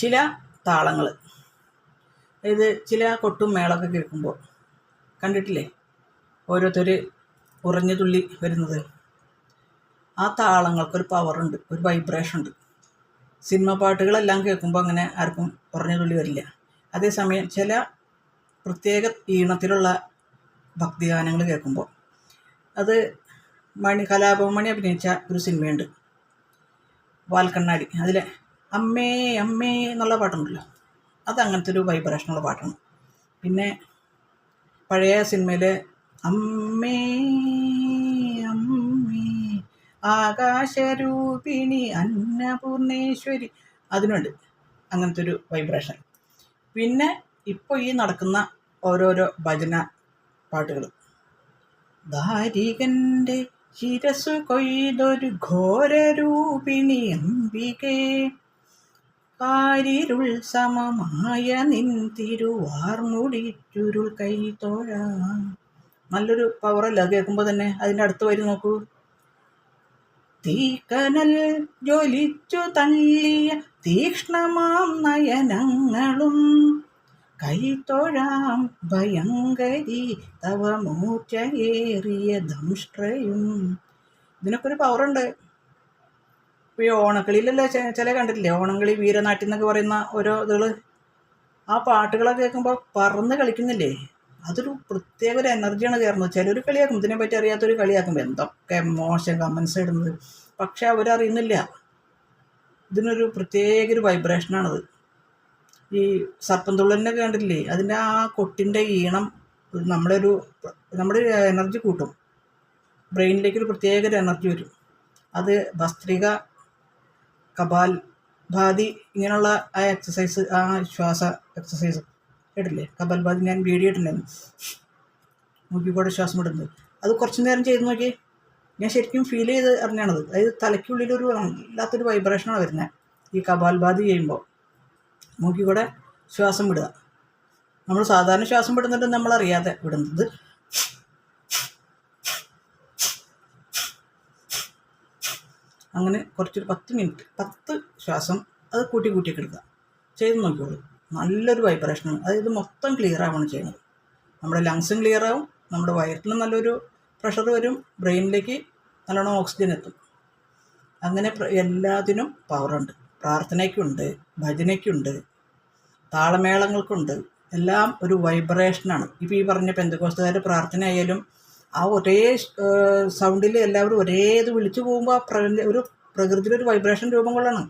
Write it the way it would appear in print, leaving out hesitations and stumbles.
ചില താളങ്ങൾ, അതായത് ചില കൊട്ടും മേളമൊക്കെ കേൾക്കുമ്പോൾ കണ്ടിട്ടില്ലേ ഓരോരുത്തർ ഉറഞ്ഞു തുള്ളി വരുന്നത്? ആ താളങ്ങൾക്കൊരു പവറുണ്ട്, ഒരു വൈബ്രേഷൻ ഉണ്ട്. സിനിമ പാട്ടുകളെല്ലാം കേൾക്കുമ്പോൾ അങ്ങനെ ആർക്കും ഉറഞ്ഞു തുള്ളി വരില്ല. അതേസമയം ചില പ്രത്യേക ഈണത്തിലുള്ള ഭക്തിഗാനങ്ങൾ കേൾക്കുമ്പോൾ, അത് കലാഭവൻ മണി അഭിനയിച്ച ഒരു സിനിമയുണ്ട് വാൽക്കണ്ണാടി, അതിലെ അമ്മേ അമ്മേ എന്നുള്ള പാട്ടുണ്ടല്ലോ, അത് അങ്ങനത്തെ ഒരു വൈബ്രേഷനുള്ള പാട്ടാണ്. പിന്നെ പഴയ സിനിമയിലെ അമ്മേ അമ്മേ ആകാശരൂപിണി അന്നപൂർണേശ്വരി, അതിനുണ്ട് അങ്ങനത്തെ ഒരു വൈബ്രേഷൻ. പിന്നെ ഇപ്പോൾ ഈ നടക്കുന്ന ഓരോരോ ഭജന പാട്ടുകൾ, ദാരികൻ്റെ ശിരസു കൊയ്തൊരു ഘോരരൂപിണി അംബികേ, കാരിരുൾ സമമായ നിൻ തിരുവാർമുടി ചുരുൾ കൈത്തോഴാം. നല്ലൊരു പവറല്ല കേൾക്കുമ്പോൾ തന്നെ. അതിൻ്റെ അടുത്ത് വരി നോക്കൂ. തീക്കനൽ ജ്വലിച്ചു തള്ളിയ തീക്ഷ്ണമാം നയനങ്ങളും കൈത്തൊഴാം ഭയങ്കരി തവ മൂർച്ചയേറിയ ദംഷ്ട്രയും. ഇതിനൊക്കെ ഒരു പവറുണ്ട്. ഇപ്പോൾ ഈ ഓണക്കളിയിലല്ലേ ചില കണ്ടിട്ടില്ലേ, ഓണക്കളി വീരനാട്യം എന്നൊക്കെ പറയുന്ന ഓരോ ഇതുകൾ, ആ പാട്ടുകളൊക്കെ കേൾക്കുമ്പോൾ പറന്ന് കളിക്കുന്നില്ലേ, അതൊരു പ്രത്യേക ഒരു എനർജിയാണ് കയറുന്നത്. ചിലർ കളിയാക്കും, ഇതിനെപ്പറ്റി അറിയാത്തൊരു കളിയാക്കുമ്പോൾ എന്തൊക്കെ മോശം കമൻസ് ഇടുന്നത്. പക്ഷെ അവരറിയുന്നില്ല, ഇതിനൊരു പ്രത്യേക ഒരു വൈബ്രേഷനാണത്. ഈ സർപ്പം തുള്ളലിനൊക്കെ കണ്ടില്ലേ, അതിൻ്റെ ആ കൊട്ടിൻ്റെ ഈണം നമ്മുടെ എനർജി കൂട്ടും, ബ്രെയിനിലേക്കൊരു പ്രത്യേക ഒരു എനർജി വരും. അത് ഭസ്ത്രിക, കപാൽ ഭാതി, ഇങ്ങനെയുള്ള ആ എക്സസൈസ്, ആ ശ്വാസ എക്സസൈസ് കേട്ടില്ലേ, കപാൽ ഭാതി ഞാൻ വീഡിയോ ഇട്ടിട്ടുണ്ടായിരുന്നു, മൂക്കിക്കൂടെ ശ്വാസം വിടുന്നത്. അത് കുറച്ച് നേരം ചെയ്ത് നോക്കി, ഞാൻ ശരിക്കും ഫീൽ ചെയ്ത് അറിഞ്ഞാണത്. അതായത് തലയ്ക്കുള്ളിലൊരു വല്ലാത്തൊരു വൈബ്രേഷനാണ് വരുന്നത് ഈ കപാൽ ഭാതി ചെയ്യുമ്പോൾ. മൂക്കിക്കൂടെ ശ്വാസം വിടുക, നമ്മൾ സാധാരണ ശ്വാസം വിടുന്നുണ്ട് നമ്മളറിയാതെ വിടുന്നത്. അങ്ങനെ കുറച്ചൊരു 10 മിനിറ്റ് 10 ശ്വാസം അത് കൂട്ടിയൊക്കെ എടുക്കുക, ചെയ്ത് നോക്കിയോളൂ. നല്ലൊരു വൈബ്രേഷനാണ്. അതായത് മൊത്തം ക്ലിയർ ആവുകയാണ് ചെയ്യുന്നത്. നമ്മുടെ ലങ്സും ക്ലിയർ ആവും, നമ്മുടെ വയറ്റിലും നല്ലൊരു പ്രഷർ വരും, ബ്രെയിനിലേക്ക് നല്ലോണം ഓക്സിജൻ എത്തും. അങ്ങനെ എല്ലാത്തിനും പവറുണ്ട്. പ്രാർത്ഥനയ്ക്കുണ്ട്, ഭജനയ്ക്കുണ്ട്, താളമേളങ്ങൾക്കുണ്ട്, എല്ലാം ഒരു വൈബ്രേഷനാണ്. ഇപ്പോൾ ഈ പറഞ്ഞ പെന്തക്കോസ്തുകാരുടെ പ്രാർത്ഥന ആയാലും ആ ഒരേ സൗണ്ടിൽ എല്ലാവരും ഒരേ ഇത് വിളിച്ചു പോകുമ്പോൾ ഒരു പ്രകൃതിയിലൊരു വൈബ്രേഷൻ രൂപം കൊള്ളണം.